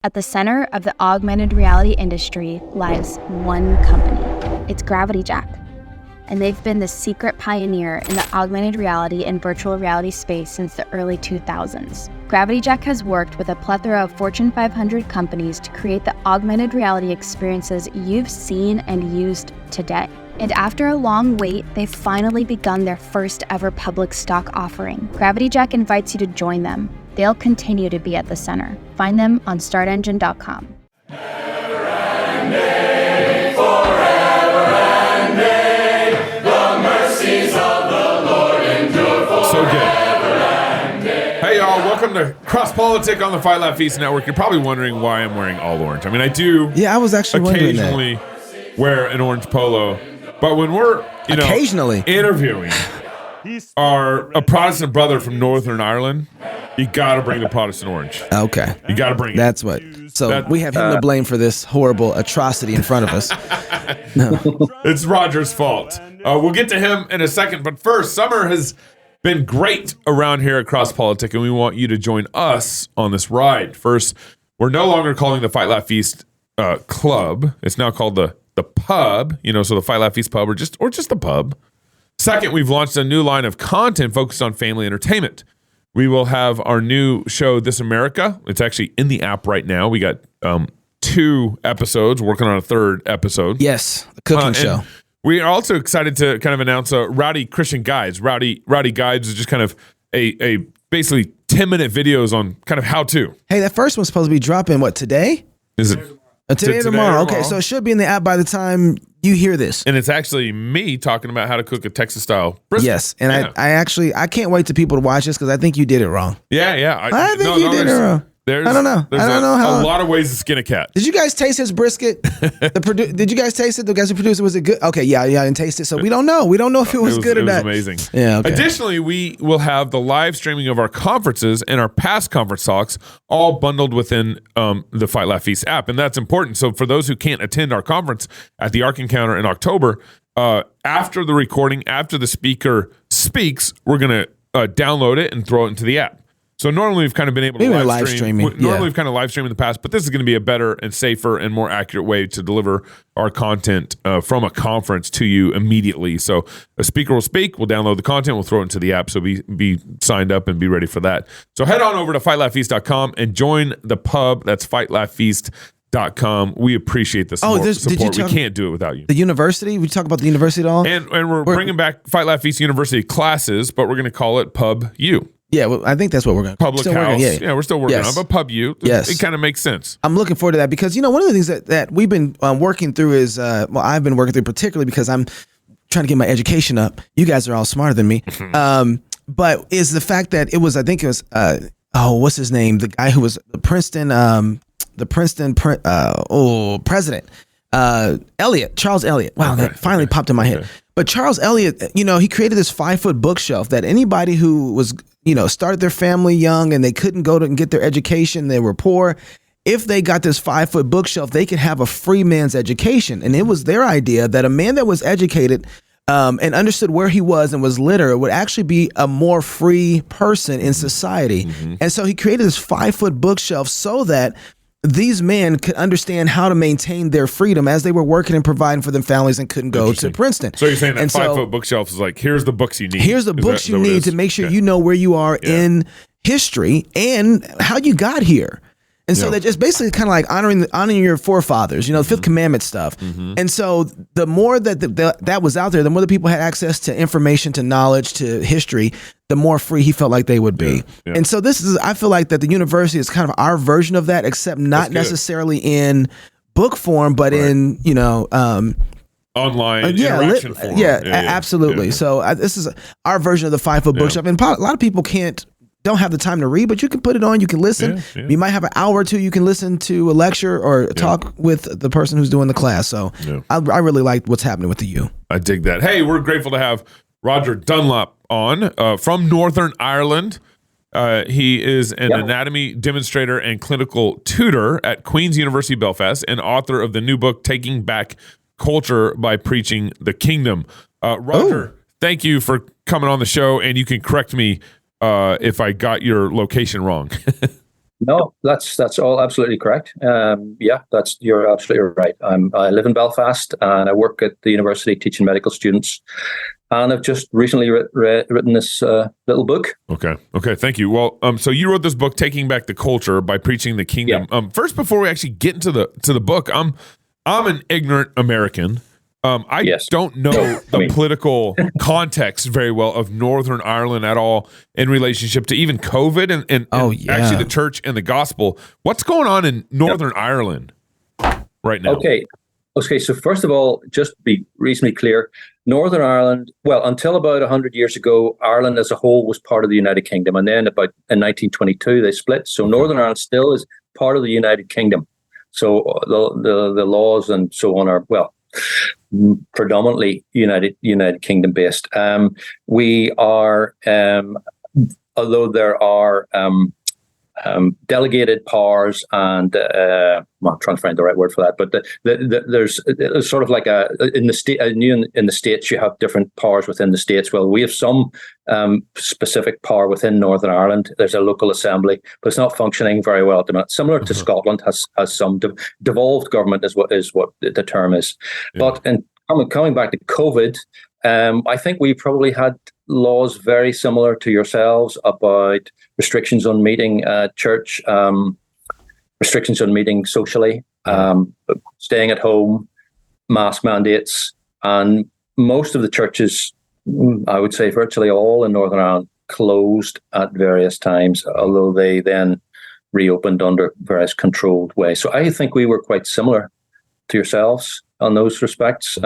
At the center of the augmented reality industry lies one company. It's Gravity Jack. And they've been the secret pioneer in the augmented reality and virtual reality space since the early 2000s. Gravity Jack has worked with a plethora of Fortune 500 companies to create the augmented reality experiences you've seen and used today. And after a long wait, they've finally begun their first ever public stock offering. Gravity Jack invites you to join them. They'll continue to be at the center. Find them on startengine.com. So good. Hey y'all, welcome to Cross Politic on the Fight Laugh Feast Network. You're probably wondering why I'm wearing all orange. I mean, I do. Yeah, I was actually wondering that. Occasionally wear an orange polo, but when we're occasionally interviewing a Protestant brother from Northern Ireland, you got to bring the Protestant orange. Okay, you got to bring it. That's what. So we have him to blame for this horrible atrocity in front of us. No. It's Roger's fault. We'll get to him in a second, but first, summer has been great around here at Cross Politic, and we want you to join us on this ride. First, we're no longer calling the Fight Laugh Feast Club. It's now called the Pub. So the Fight Laugh Feast Pub, or just the Pub. Second, we've launched a new line of content focused on family entertainment. We will have our new show, This America. It's actually in the app right now. We got 2 episodes, working on a 3rd episode. Yes, the cooking show. We are also excited to kind of announce Rowdy Christian Guides. Rowdy Guides is just kind of a basically 10-minute videos on kind of how to. Hey, that first one's supposed to be dropping, today? Is it? Today or tomorrow. Okay, so it should be in the app by the time you hear this. And it's actually me talking about how to cook a Texas-style brisket. Yes, and yeah. I can't wait to people to watch this because I think you did it wrong. Yeah. I think you did it wrong. I don't know. There's a lot of ways to skin a cat. Did you guys taste his brisket? Did you guys taste it? The guys who produced it, was it good? Okay, yeah, I didn't taste it, so we don't know. We don't know if it was good or not. It was amazing. Yeah. Okay. Additionally, we will have the live streaming of our conferences and our past conference talks all bundled within the Fight Laugh Feast app, and that's important. So for those who can't attend our conference at the Ark Encounter in October, after the recording, after the speaker speaks, we're going to download it and throw it into the app. So normally we've kind of been able to live stream. Normally we've kind of live streamed in the past, but this is going to be a better and safer and more accurate way to deliver our content from a conference to you immediately. So a speaker will speak, we'll download the content, we'll throw it into the app. So be signed up and be ready for that. So head on over to fightlaughfeast.com and join the pub. That's fightlaughfeast.com. We appreciate the support. We can't do it without you. The university? We talk about the university at all? And we're bringing back Fight Laugh Feast University classes, but we're going to call it Pub U. Yeah, well, I think that's what we're going to Public house. Yeah, we're still working on it, but Pub U. Yes. It kind of makes sense. I'm looking forward to that because, one of the things that we've been working through is, I've been working through particularly because I'm trying to get my education up. You guys are all smarter than me. But is the fact that what's his name? The guy who was the Princeton president, Charles Eliot. Wow, that finally popped in my head. Okay. But Charles Eliot, he created this 5-foot bookshelf that anybody who was, started their family young and they couldn't go to and get their education, they were poor. If they got this 5-foot bookshelf, they could have a free man's education. And it was their idea that a man that was educated and understood where he was and was literate would actually be a more free person in society. Mm-hmm. And so he created this 5-foot bookshelf so that these men could understand how to maintain their freedom as they were working and providing for their families and couldn't go to Princeton. So you're saying that 5-foot bookshelf is like, here's the books you need. Here's the books you need to make sure you know where you are in history and how you got here. And so they're just basically kind of like honoring your forefathers, the Fifth Commandment stuff. Mm-hmm. And so the more that was out there, the more the people had access to information, to knowledge, to history, the more free he felt like they would be. Yeah. And so I feel like that the university is kind of our version of that, except not necessarily in book form, but in, online interaction form. Absolutely. Yeah. So this is our version of the 5-foot bookshelf. And a lot of people don't have the time to read, but you can put it on, you can listen. Yeah. You might have an hour or two, you can listen to a lecture or talk with the person who's doing the class. So I really like what's happening with the U. I dig that. Hey, we're grateful to have Roger Dunlop on from Northern Ireland. He is an anatomy demonstrator and clinical tutor at Queen's University Belfast and author of the new book, Taking Back Culture by Preaching the Kingdom. Roger, thank you for coming on the show, and you can correct me if I got your location wrong. No, that's all absolutely correct. Yeah, you're absolutely right. I live in Belfast and I work at the university teaching medical students, and I've just recently written this little book. Okay. Thank you. Well, so you wrote this book, Taking Back the Culture by Preaching the Kingdom. Yeah. First, before we actually get into the book, I'm an ignorant American. I don't know the political context very well of Northern Ireland at all in relationship to even COVID and actually the church and the gospel. What's going on in Northern Ireland right now? Okay. So first of all, just to be reasonably clear, Northern Ireland, well, until about 100 years ago, Ireland as a whole was part of the United Kingdom. And then in 1922, they split. So Northern Ireland still is part of the United Kingdom. So the laws and so on are, well, predominantly United Kingdom based. We are, although there are delegated powers, and I'm trying to find the right word for that, but there's sort of like in the state, in the states, you have different powers within the states. Well, we have some specific power within Northern Ireland. There's a local assembly, but it's not functioning very well at the moment. Similar to Scotland has some devolved government is what the term is. Yeah. But coming back to COVID, I think we probably had laws very similar to yourselves about restrictions on meeting at church, restrictions on meeting socially, staying at home, mask mandates, and most of the churches, I would say virtually all in Northern Ireland, closed at various times, although they then reopened under various controlled ways. So I think we were quite similar to yourselves on those respects.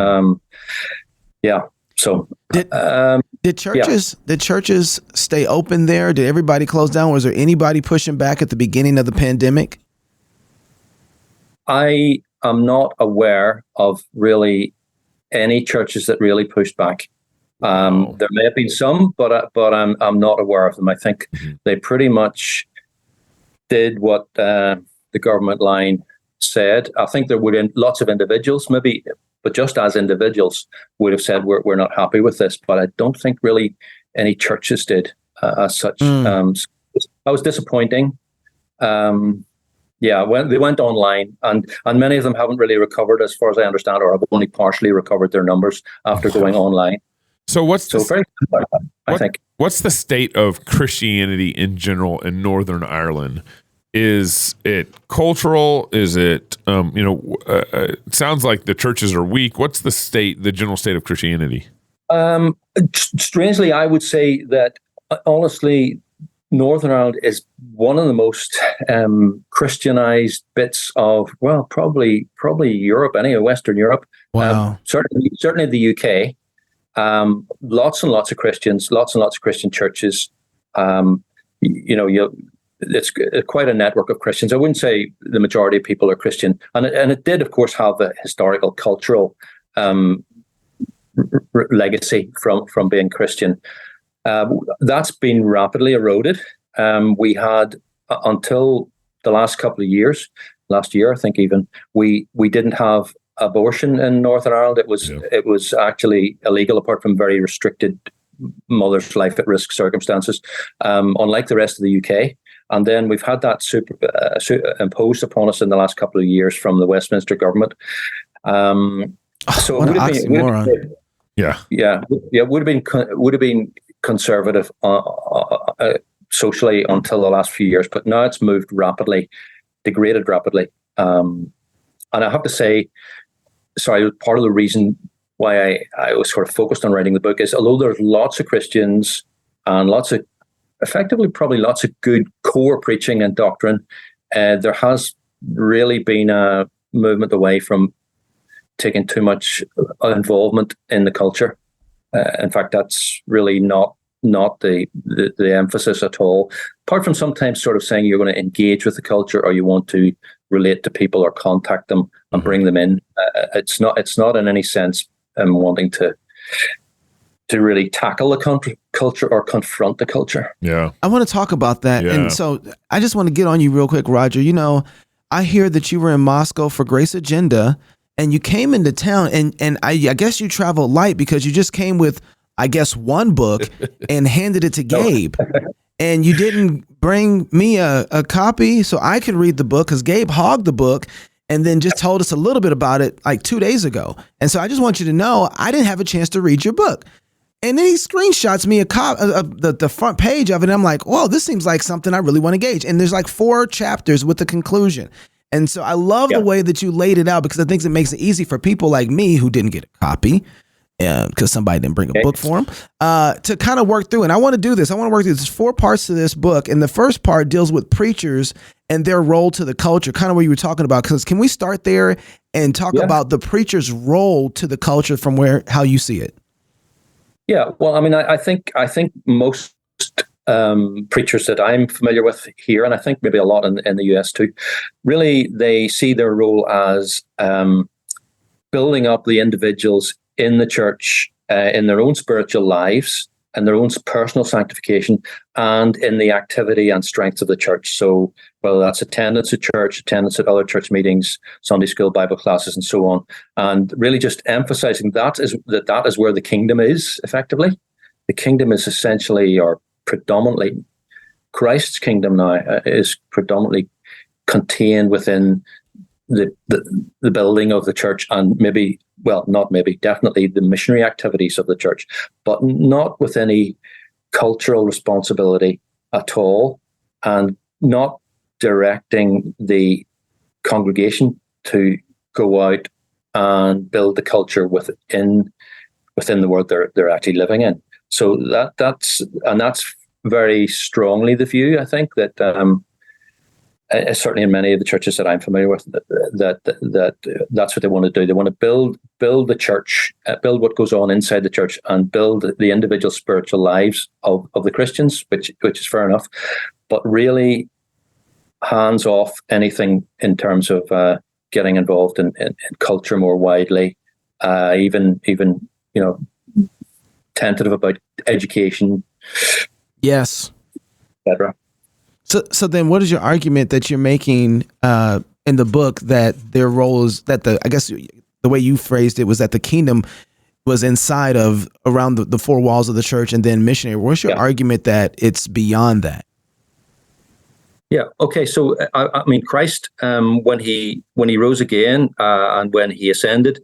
So did churches stay open there? Did everybody close down? Was there anybody pushing back at the beginning of the pandemic? I am not aware of really any churches that really pushed back. There may have been some, but I'm not aware of them. I think they pretty much did what the government line said. I think there would lots of individuals maybe, but just as individuals would have said we're not happy with this. But I don't think really any churches did as such. That was disappointing. When they went online, and many of them haven't really recovered, as far as I understand, or have only partially recovered their numbers after going online. So very similar, I think. What's the state of Christianity in general in Northern Ireland? Is it cultural? Is it, it sounds like the churches are weak. What's the general state of Christianity? Strangely, I would say that, honestly, Northern Ireland is one of the most Christianized bits of, well, probably Europe, anyway, Western Europe. Wow. Certainly the UK. Lots and lots of Christians, lots and lots of Christian churches. It's quite a network of Christians. I wouldn't say the majority of people are Christian, and it did, of course, have the historical, cultural legacy from being Christian. That's been rapidly eroded. We had until the last couple of years, last year, I think even we didn't have abortion in Northern Ireland. It was actually illegal, apart from very restricted mother's life at risk circumstances, unlike the rest of the UK. And then we've had that imposed upon us in the last couple of years from the Westminster government. So it would have been conservative socially until the last few years, but now it's moved rapidly, degraded rapidly. And I have to say, part of the reason why I was sort of focused on writing the book is, although there's lots of Christians and probably lots of good core preaching and doctrine, there has really been a movement away from taking too much involvement in the culture. In fact, that's really not the emphasis at all. Apart from sometimes sort of saying you're going to engage with the culture, or you want to relate to people or contact them and bring them in. It's not in any sense wanting to really tackle the culture or confront the culture. Yeah. I want to talk about that. Yeah. And so I just want to get on you real quick, Roger. I hear that you were in Moscow for Grace Agenda, and you came into town, and I guess you traveled light because you just came with, I guess, one book and handed it to Gabe. And you didn't bring me a copy so I could read the book, because Gabe hogged the book and then just told us a little bit about it like 2 days ago. And so I just want you to know I didn't have a chance to read your book. And then he screenshots me the front page of it. And I'm like, whoa, this seems like something I really want to gauge. And there's like 4 chapters with the conclusion. And so I love the way that you laid it out, because I think it makes it easy for people like me who didn't get a copy because somebody didn't bring a book for them to kind of work through. And I want to do this. I want to work through. There's 4 parts to this book. And the first part deals with preachers and their role to the culture, kind of what you were talking about. Because can we start there and talk about the preacher's role to the culture from how you see it? Yeah, well, I mean, I think most preachers that I'm familiar with here, and I think maybe a lot in the US too, really they see their role as building up the individuals in the church in their own spiritual lives and their own personal sanctification, and in the activity and strength of the church. So whether that's attendance at church, attendance at other church meetings, Sunday school, Bible classes, and so on, and really just emphasizing that is where the kingdom is, effectively. The kingdom is essentially, or predominantly, Christ's kingdom now is predominantly contained within the building of the church, and definitely the missionary activities of the church, but not with any cultural responsibility at all, and not directing the congregation to go out and build the culture within the world they're actually living in. So that's very strongly the view, I think, that certainly in many of the churches that I'm familiar with, that's what they want to do. They want to build the church, build what goes on inside the church, and build the individual spiritual lives of the Christians, which is fair enough, but really hands off anything in terms of getting involved in culture more widely, even tentative about education. Yes. Etc. So then what is your argument that you're making in the book, that their role is that I guess the way you phrased it was that the kingdom was inside of around the 4 walls of the church and then missionary? What's your argument that it's beyond that? Yeah. Okay. So I mean, Christ, when he rose again and when he ascended,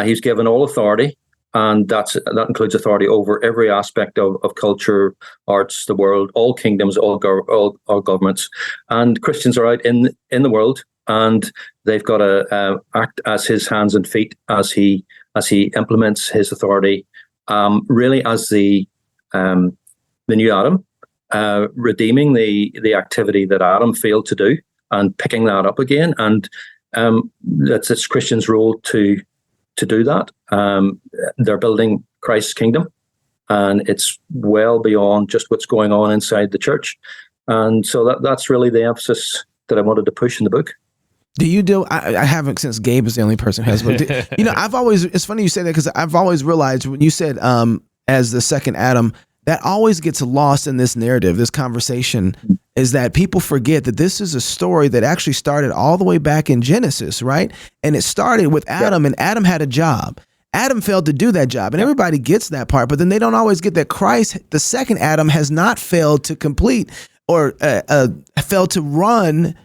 he's given all authority. And that includes authority over every aspect of culture, arts, the world, all kingdoms, all governments. And Christians are out in the world, and they've got to act as his hands and feet as he implements his authority, really as the new Adam, redeeming the activity that Adam failed to do and picking that up again. And it's Christians' role to do that. They're building Christ's kingdom, and it's well beyond just what's going on inside the church. And so that's really the emphasis that I wanted to push in the book. Do you do? I haven't, since Gabe is the only person who has. But it's funny you say that, because I've always realized when you said as the second Adam, that always gets lost in this narrative, this conversation, is that people forget that this is a story that actually started all the way back in Genesis, right? And it started with Adam, and Adam had a job. Adam failed to do that job, and everybody gets that part, but then they don't always get that Christ, the second Adam, has not failed to complete or failed to run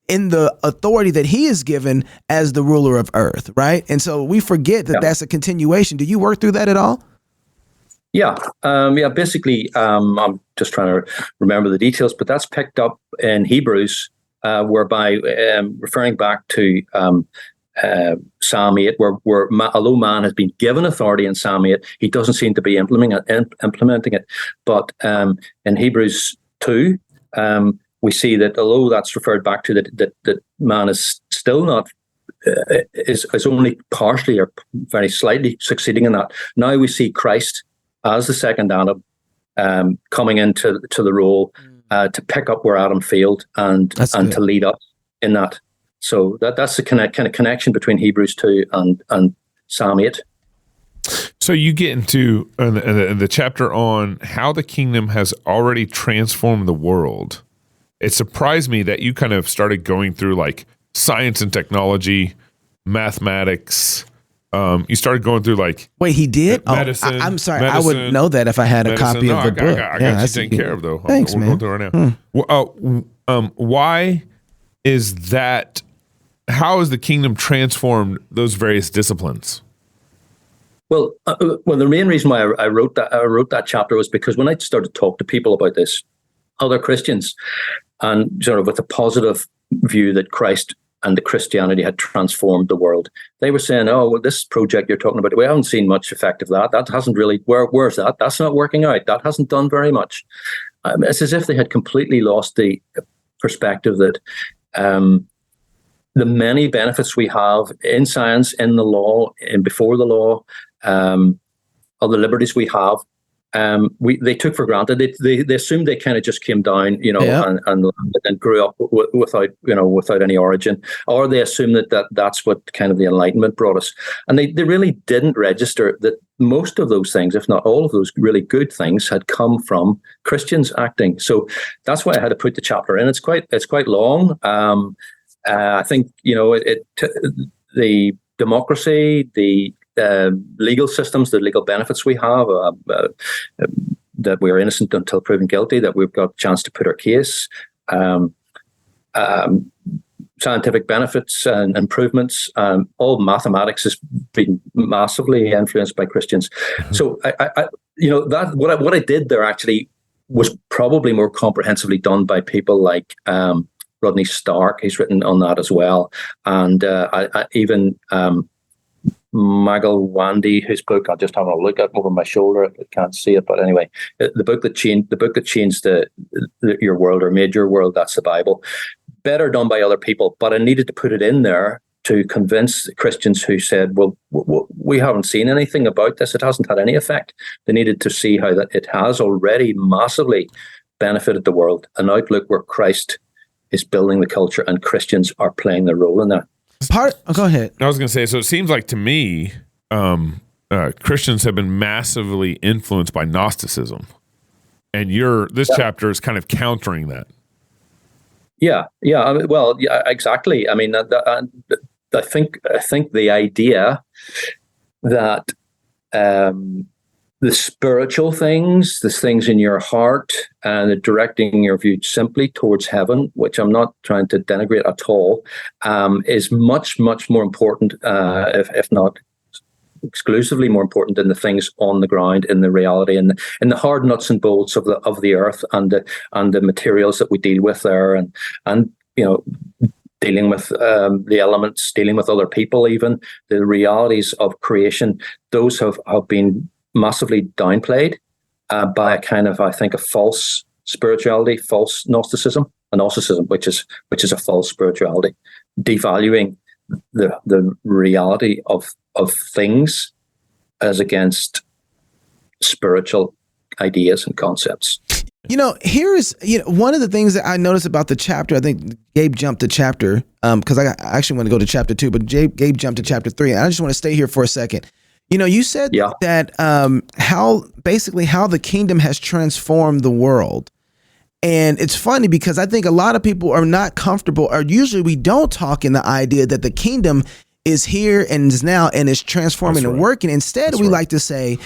in the authority that he is given as the ruler of earth, right? And so we forget that that's a continuation. Do you work through that at all? Yeah. Basically, I'm just trying to remember the details, but that's picked up in Hebrews, whereby referring back to Psalm 8, where although man has been given authority in Psalm 8, he doesn't seem to be implementing it. But in Hebrews 2, we see that although that's referred back to that man is still not is only partially or very slightly succeeding in that. Now we see Christ as the second Adam, coming into the role to pick up where Adam failed and to lead us in that. So that's the kind of connection between Hebrews 2 and Psalm 8. So you get into the chapter on how the kingdom has already transformed the world. It surprised me that you kind of started going through like science and technology, mathematics, you started going through like Wait, he did? medicine. I'm sorry. I would know that if I had a copy of the book. I got you taken care of though. Thanks, we're man. going through it right now. Why is that? How has the kingdom transformed those various disciplines? Well, the main reason why I wrote that chapter was because when I started to talk to people about this, other Christians, and sort of with a positive view that Christ and the Christianity had transformed the world, they were saying, "Oh, well, this project you're talking about, we haven't seen much effect of that. That hasn't really. Where's that? That's not working out. That hasn't done very much." It's as if they had completely lost the perspective that the many benefits we have in science, in the law, and before the law, of the liberties we have, they took for granted. They assumed they kind of just came down, and grew up without any origin, or they assumed that's what kind of the Enlightenment brought us, and they really didn't register that most of those things, if not all of those really good things, had come from Christians acting. So that's why I had to put the chapter in. It's quite long. I think the democracy, the legal systems, the legal benefits we have, that we're innocent until proven guilty, that we've got a chance to put our case, scientific benefits and improvements, all mathematics has been massively influenced by Christians. So what I did there actually was probably more comprehensively done by people like Rodney Stark. He's written on that as well, and even Magal Wandy, whose book I just having a look at over my shoulder. I can't see it, but anyway, the book that changed your world or made your world. That's the Bible. Better done by other people, but I needed to put it in there to convince Christians who said, "Well, we haven't seen anything about this. It hasn't had any effect." They needed to see how that it has already massively benefited the world. An outlook where Christ is building the culture and Christians are playing their role in that. Go ahead. I was going to say, so it seems like to me, Christians have been massively influenced by Gnosticism, and this chapter is kind of countering that. Yeah, exactly. I mean, I think the idea that the spiritual things, the things in your heart, and directing your view simply towards heaven, which I'm not trying to denigrate at all, is much, much more important, if not exclusively more important than the things on the ground in the reality and in the hard nuts and bolts of the earth and the materials that we deal with there, and dealing with the elements, dealing with other people, even the realities of creation. Those have been massively downplayed by a kind of, I think, a false spirituality, false Gnosticism, and Gnosticism, which is a false spirituality, devaluing the reality of things as against spiritual ideas and concepts. Here's one of the things that I noticed about the chapter. I think Gabe jumped to chapter because I actually want to go to chapter 2, but Gabe jumped to chapter 3, and I just want to stay here for a second. You said that how the kingdom has transformed the world. And it's funny because I think a lot of people are not comfortable, or usually we don't talk in the idea that the kingdom is here and is now and is transforming and working. Instead, we like to say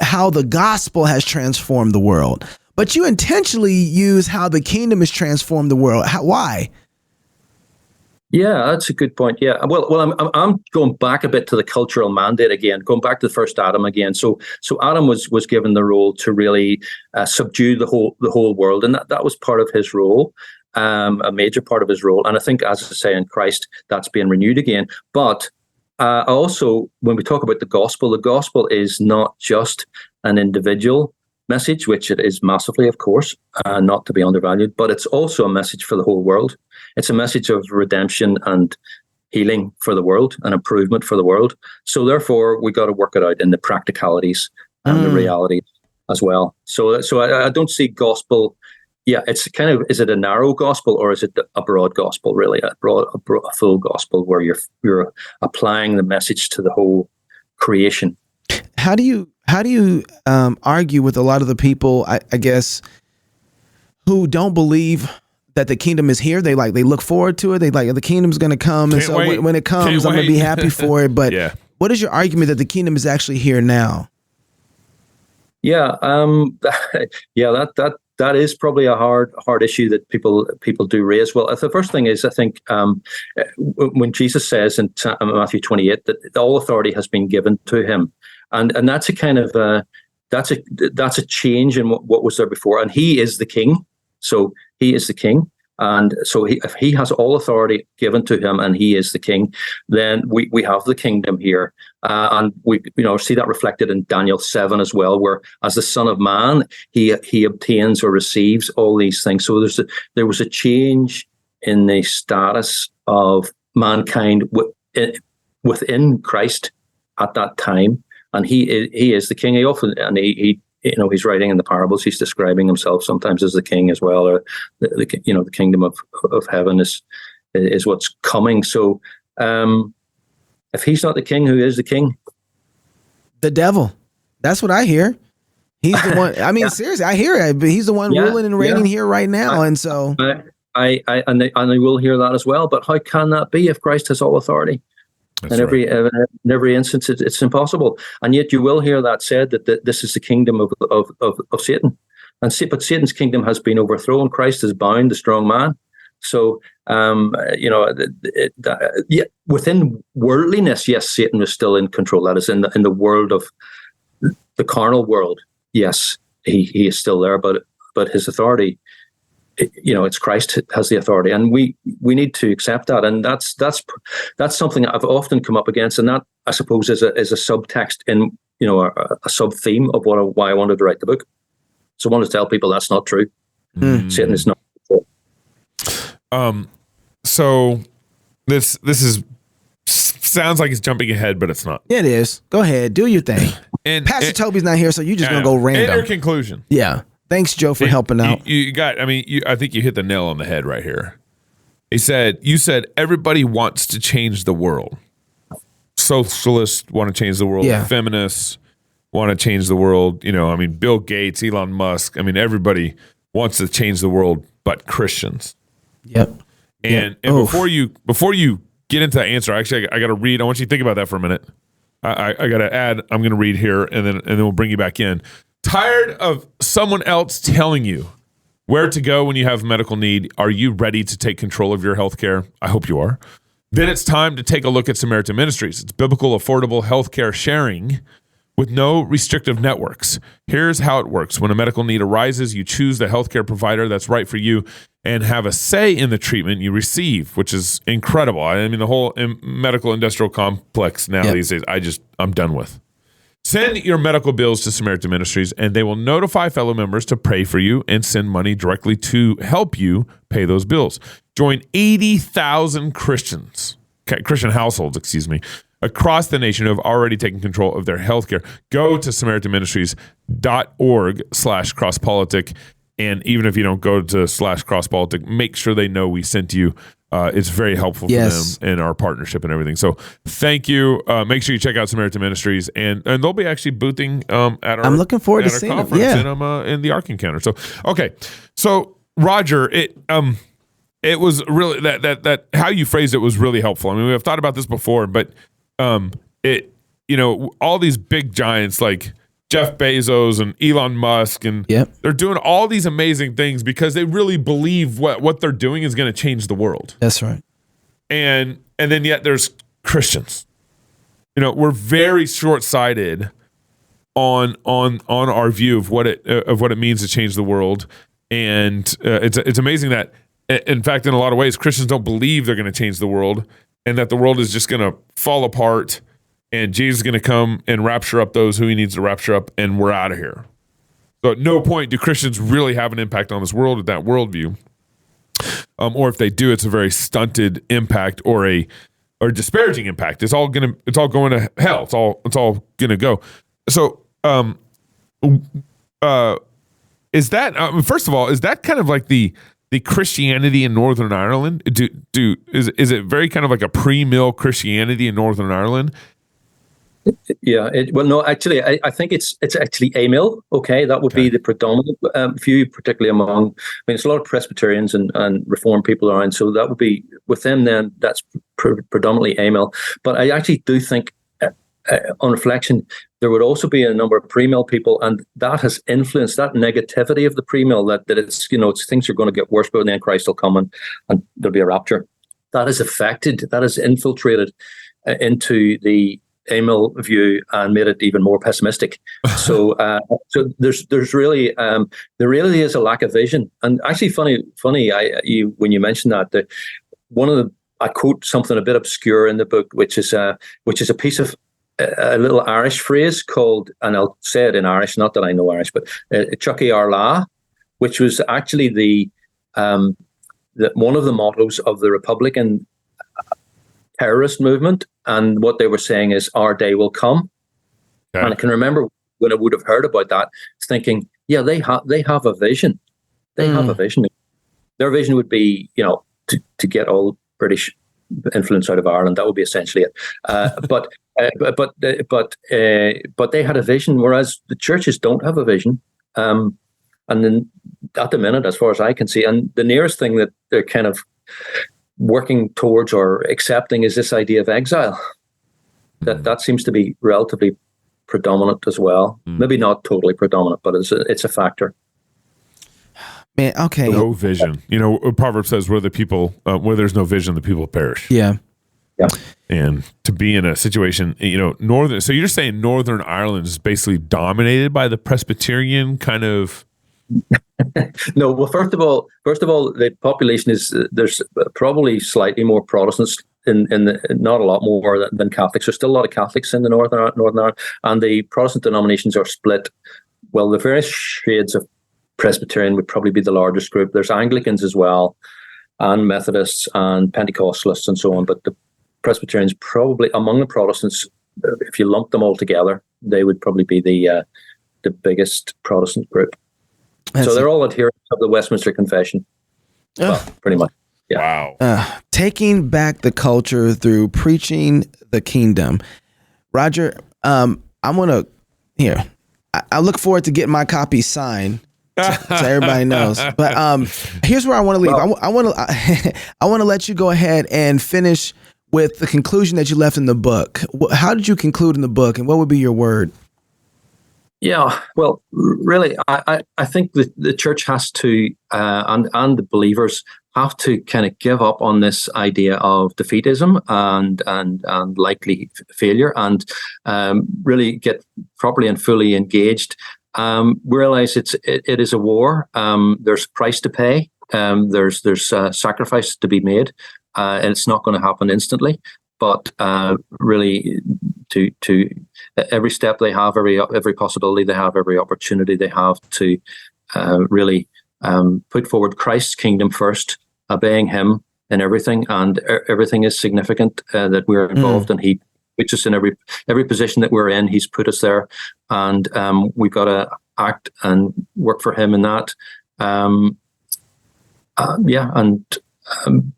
how the gospel has transformed the world. But you intentionally use how the kingdom has transformed the world. Why? Yeah, that's a good point. Yeah, well, I'm going back a bit to the cultural mandate again, going back to the first Adam again. So Adam was given the role to really subdue the whole world, and that was part of his role, a major part of his role. And I think, as I say, in Christ, that's being renewed again. But also, when we talk about the gospel is not just an individual message, which it is massively, of course, not to be undervalued, but it's also a message for the whole world. It's a message of redemption and healing for the world and improvement for the world. So therefore, we got to work it out in the practicalities and the reality as well. So I don't see gospel. Yeah, it's kind of, is it a narrow gospel or is it a broad gospel? Really, a full gospel where you're applying the message to the whole creation. How do you argue with a lot of the people, I guess, who don't believe that the kingdom is here? They look forward to it. They like the kingdom's going to come, and so when it comes, I'm going to be happy for it. But what is your argument that the kingdom is actually here now? Yeah, yeah, that is probably a hard issue that people do raise. Well, the first thing is, I think when Jesus says in Matthew 28 that all authority has been given to him, and that's a kind of that's a change in what was there before, and he is the king, so he is the king. And so if he has all authority given to him and he is the king, then we have the kingdom here. And we see that reflected in Daniel 7 as well, where as the Son of Man, he obtains or receives all these things. So there was a change in the status of mankind within Christ at that time. And he is the king. He's writing in the parables. He's describing himself sometimes as the king as well, or the kingdom of heaven is what's coming. So, if he's not the king, who is the king? The devil. That's what I hear. He's the one. I mean, seriously, I hear it. But he's the one ruling and reigning here right now, and so I will hear that as well. But how can that be if Christ has all authority? That's in every instance, it's impossible. And yet you will hear that said that this is the kingdom of Satan. But Satan's kingdom has been overthrown. Christ has bound the strong man. So, within worldliness, yes, Satan is still in control. That is in the world of the carnal world. Yes, he is still there, but his authority, it's Christ has the authority, and we need to accept that. And that's something that I've often come up against, and that I suppose is a subtext in a sub theme of why I wanted to write the book. So I wanted to tell people that's not true. Satan is not. So this sounds like it's jumping ahead, but it's not. It is. Go ahead, do your thing. And Pastor Toby's not here, so you just gonna go random. In your conclusion. Yeah. Thanks, Joe, for helping out. I think you hit the nail on the head right here. You said everybody wants to change the world. Socialists want to change the world. Yeah. Feminists want to change the world. Bill Gates, Elon Musk. Everybody wants to change the world, but Christians. Yep. And before you get into that answer, actually, I got to read. I want you to think about that for a minute. I got to add. I'm going to read here, and then we'll bring you back in. Tired of someone else telling you where to go when you have medical need? Are you ready to take control of your health care? I hope you are. Then it's time to take a look at Samaritan Ministries. It's biblical, affordable healthcare sharing with no restrictive networks. Here's how it works. When a medical need arises, you choose the healthcare provider that's right for you and have a say in the treatment you receive, which is incredible. The whole medical industrial complex now these days, I'm done with. Send your medical bills to Samaritan Ministries, and they will notify fellow members to pray for you and send money directly to help you pay those bills. Join 80,000 Christian households, across the nation who have already taken control of their healthcare. Go to SamaritanMinistries.org/crosspolitic, and even if you don't go to /crosspolitic, make sure they know we sent you. It's very helpful for them and our partnership and everything. So thank you. Make sure you check out Samaritan Ministries, and they'll be actually boothing at our. I'm looking forward to seeing conference in the Ark Encounter. So okay, so Roger, it was really that how you phrased it was really helpful. We've thought about this before, but all these big giants like Jeff Bezos and Elon Musk, and they're doing all these amazing things because they really believe what they're doing is going to change the world. That's right. And then yet there's Christians. We're very short-sighted on our view of what it means to change the world, and it's amazing that, in fact, in a lot of ways, Christians don't believe they're going to change the world, and that the world is just going to fall apart. And Jesus is going to come and rapture up those who he needs to rapture up, and we're out of here. So at no point do Christians really have an impact on this world with that worldview. Or if they do, it's a very stunted impact or disparaging impact. It's all going to hell. It's all going to go. So is that first of all, is that kind of like the Christianity in Northern Ireland? Is it very kind of like a pre-mill Christianity in Northern Ireland? Yeah, no, actually, I think it's actually a mill. Okay, that would be the predominant view, particularly among. There's a lot of Presbyterians and Reformed people around, so that would be with them. Then that's predominantly a mill. But I actually do think on reflection, there would also be a number of pre-mill people, and that has influenced that negativity of the pre-mill, that it's, it's things are going to get worse, but then Christ will come and there'll be a rapture. That has infiltrated into the amill view and made it even more pessimistic. So there's really there really is a lack of vision. And actually, funny, when you mentioned that, I quote something a bit obscure in the book, which is a piece of a little Irish phrase called, and I'll say it in Irish, not that I know Irish, but Chucky Arla, which was actually the one of the mottos of the Republican terrorist movement. And what they were saying is, our day will come. Okay. And I can remember when I would have heard about that, thinking, yeah, they have a vision. They have a vision. Their vision would be, to get all British influence out of Ireland. That would be essentially it. But they had a vision, whereas the churches don't have a vision. And then at the minute, as far as I can see, and the nearest thing that they're kind of working towards or accepting is this idea of exile. That seems to be relatively predominant as well. Maybe not totally predominant, but it's a factor. Man, okay. No vision. Proverbs says, where there's no vision, the people perish. Yeah. And to be in a situation, so you're saying Northern Ireland is basically dominated by the Presbyterian kind of. No, well, first of all, the population there's probably slightly more Protestants not a lot more than Catholics. There's still a lot of Catholics in the Northern Ireland, and the Protestant denominations are split. Well, the various shades of Presbyterian would probably be the largest group. There's Anglicans as well, and Methodists and Pentecostalists and so on. But the Presbyterians probably among the Protestants, if you lump them all together, they would probably be the biggest Protestant group. So they're all adherents of the Westminster Confession. Well, pretty much. Yeah. Wow. Taking back the culture through preaching the kingdom. Roger, I look forward to getting my copy signed. So everybody knows. But here's where I want to leave. I want to let you go ahead and finish with the conclusion that you left in the book. How did you conclude in the book, and what would be your word? Yeah, well, really, I think the church has to, and the believers have to kind of give up on this idea of defeatism and likely failure, and really get properly and fully engaged. Realize it is a war. There's a price to pay. There's sacrifice to be made, and it's not going to happen instantly. But really, to every step they have, every possibility they have, every opportunity they have to really put forward Christ's kingdom first, obeying Him in everything, and everything is significant that we're involved, and He puts us in every position that we're in. He's put us there, and we've got to act and work for Him in that.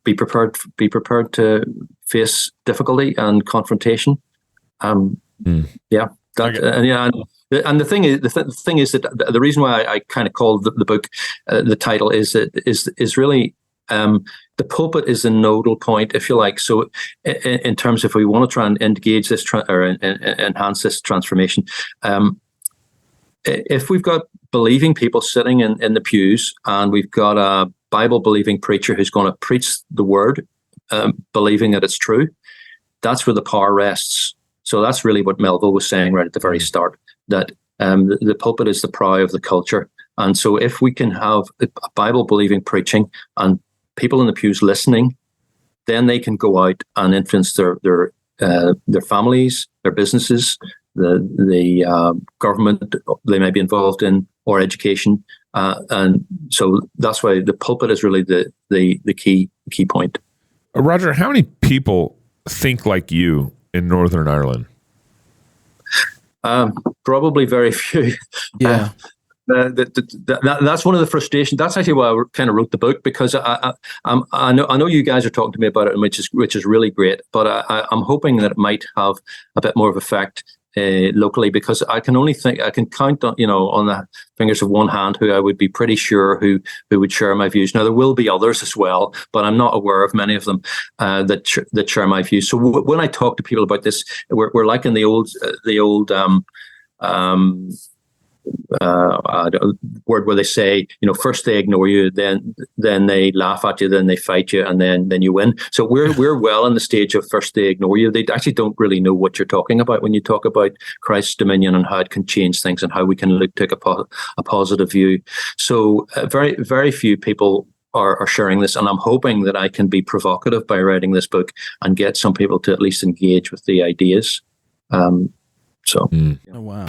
Be prepared to face difficulty and confrontation. And the thing is that the reason why I kind of called the book the title is really the pulpit is the nodal point, if you like. So in terms, if we want to try and engage this or enhance this transformation, if we've got believing people sitting in the pews, and we've got a Bible-believing preacher who's going to preach the word, believing that it's true, that's where the power rests. So that's really what Melville was saying right at the very start, that the pulpit is the prow of the culture. And so if we can have a Bible-believing preaching and people in the pews listening, then they can go out and influence their families, their businesses, the government they may be involved in, or education. And so that's why the pulpit is really the key point. Roger, how many people think like you in Northern Ireland? Probably very few. Yeah. That's one of the frustrations. That's actually why I kind of wrote the book, because I know you guys are talking to me about it, which is really great. But I'm hoping that it might have a bit more of effect locally, because I can count on, on the fingers of one hand who I would be pretty sure who would share my views. Now there will be others as well, but I'm not aware of many of them that share my views. So when I talk to people about this, we're like in the old word where they say, first they ignore you, then they laugh at you, then they fight you, and then you win. So we're well in the stage of first they ignore you. They actually don't really know what you're talking about when you talk about Christ's dominion and how it can change things and how we can take a positive view. So very, very few people are sharing this, and I'm hoping that I can be provocative by writing this book and get some people to at least engage with the ideas. Oh, wow.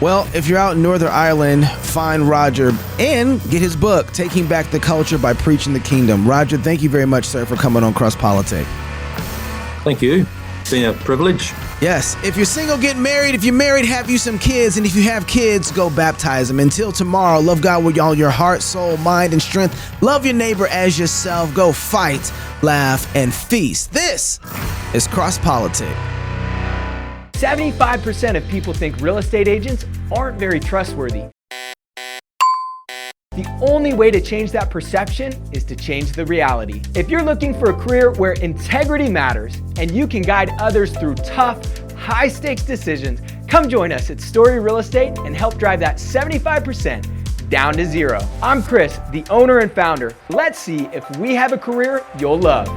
Well, if you're out in Northern Ireland, find Roger and get his book, Taking Back the Culture by Preaching the Kingdom. Roger, thank you very much, sir, for coming on Cross Politic. Thank you. It's been a privilege. Yes. If you're single, get married. If you're married, have you some kids. And if you have kids, go baptize them. Until tomorrow, love God with all your heart, soul, mind, and strength. Love your neighbor as yourself. Go fight, laugh, and feast. This is Cross Politic. 75% of people think real estate agents aren't very trustworthy. The only way to change that perception is to change the reality. If you're looking for a career where integrity matters and you can guide others through tough, high-stakes decisions, come join us at Story Real Estate and help drive that 75% down to zero. I'm Chris, the owner and founder. Let's see if we have a career you'll love.